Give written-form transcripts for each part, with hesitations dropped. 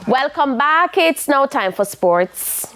Welcome back. It's now time for sports.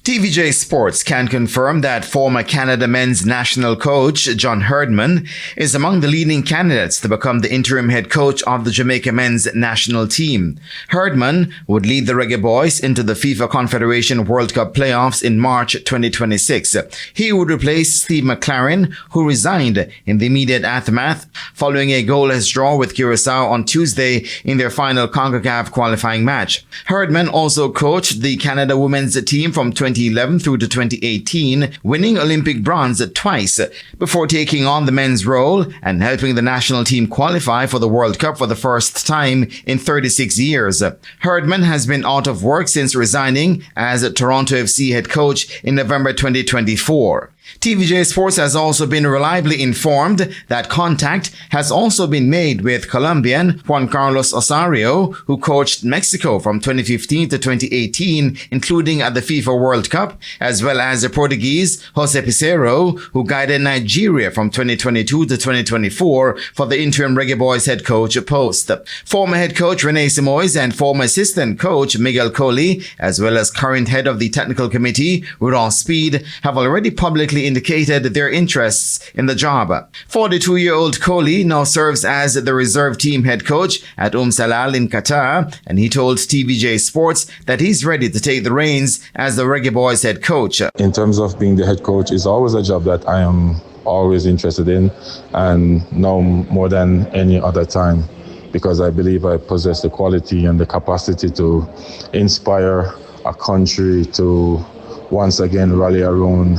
TVJ Sports can confirm that former Canada men's national coach John Herdman is among the leading candidates to become the interim head coach of the Jamaica men's national team. Herdman would lead the Reggae Boyz into the FIFA Confederation World Cup playoffs in March 2026. He would replace Steve McLaren, who resigned in the immediate aftermath following a goalless draw with Curacao on Tuesday in their final CONCACAF qualifying match. Herdman also coached the Canada women's team from 2011 through to 2018, winning Olympic bronze twice before taking on the men's role and helping the national team qualify for the World Cup for the first time in 36 years. Herdman has been out of work since resigning as Toronto FC head coach in November 2024. TVJ Sports has also been reliably informed that contact has also been made with Colombian Juan Carlos Osorio, who coached Mexico from 2015 to 2018, including at the FIFA World Cup, as well as the Portuguese Jose Pizarro, who guided Nigeria from 2022 to 2024 for the Interim Reggae Boyz Head coach post. Former head coach Rene Simoes and former assistant coach Miguel Coley, as well as current head of the technical committee Rudolph Speed, have already publicly indicated their interests in the job. 42-year-old Coley now serves as the reserve team head coach at Salal in Qatar, and he told TVJ Sports that he's ready to take the reins as the Reggae Boyz head coach. In terms of being the head coach, is always a job that I am always interested in, and now more than any other time, because I believe I possess the quality and the capacity to inspire a country to once again rally around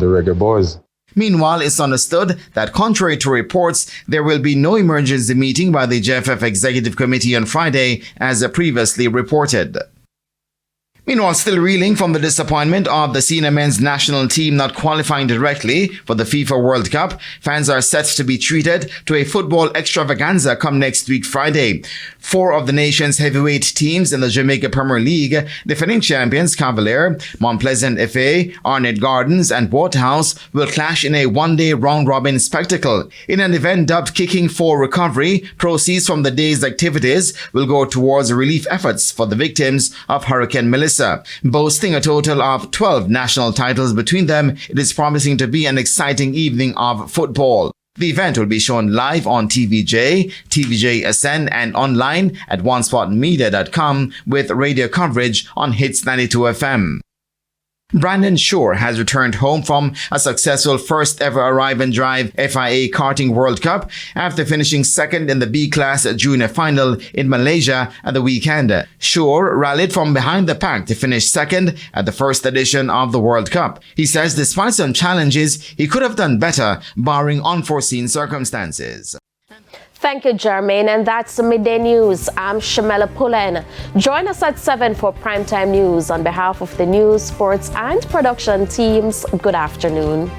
the Reggae Boyz. Meanwhile, it's understood that contrary to reports, there will be no emergency meeting by the JFF Executive Committee on Friday, as previously reported. Meanwhile, still reeling from the disappointment of the senior men's national team not qualifying directly for the FIFA World Cup, fans are set to be treated to a football extravaganza come next week Friday. 4 of the nation's heavyweight teams in the Jamaica Premier League, defending champions Cavalier, Mount Pleasant FA, Arnett Gardens and Waterhouse, will clash in a one-day round-robin spectacle. In an event dubbed Kicking for Recovery, proceeds from the day's activities will go towards relief efforts for the victims of Hurricane Melissa. Boasting a total of 12 national titles between them, it is promising to be an exciting evening of football. The event will be shown live on TVJ, TVJ SN and online at onespotmedia.com with radio coverage on Hits 92 FM. Brandon Shore has returned home from a successful first ever Arrive and Drive FIA Karting World Cup after finishing second in the B-Class Junior Final in Malaysia at the weekend. Shore rallied from behind the pack to finish second at the first edition of the World Cup. He says despite some challenges, he could have done better, barring unforeseen circumstances. Thank you, Jermaine. And that's the Midday News. I'm Shamela Pullen. Join us at 7 for Primetime News. On behalf of the news, sports, and production teams, good afternoon.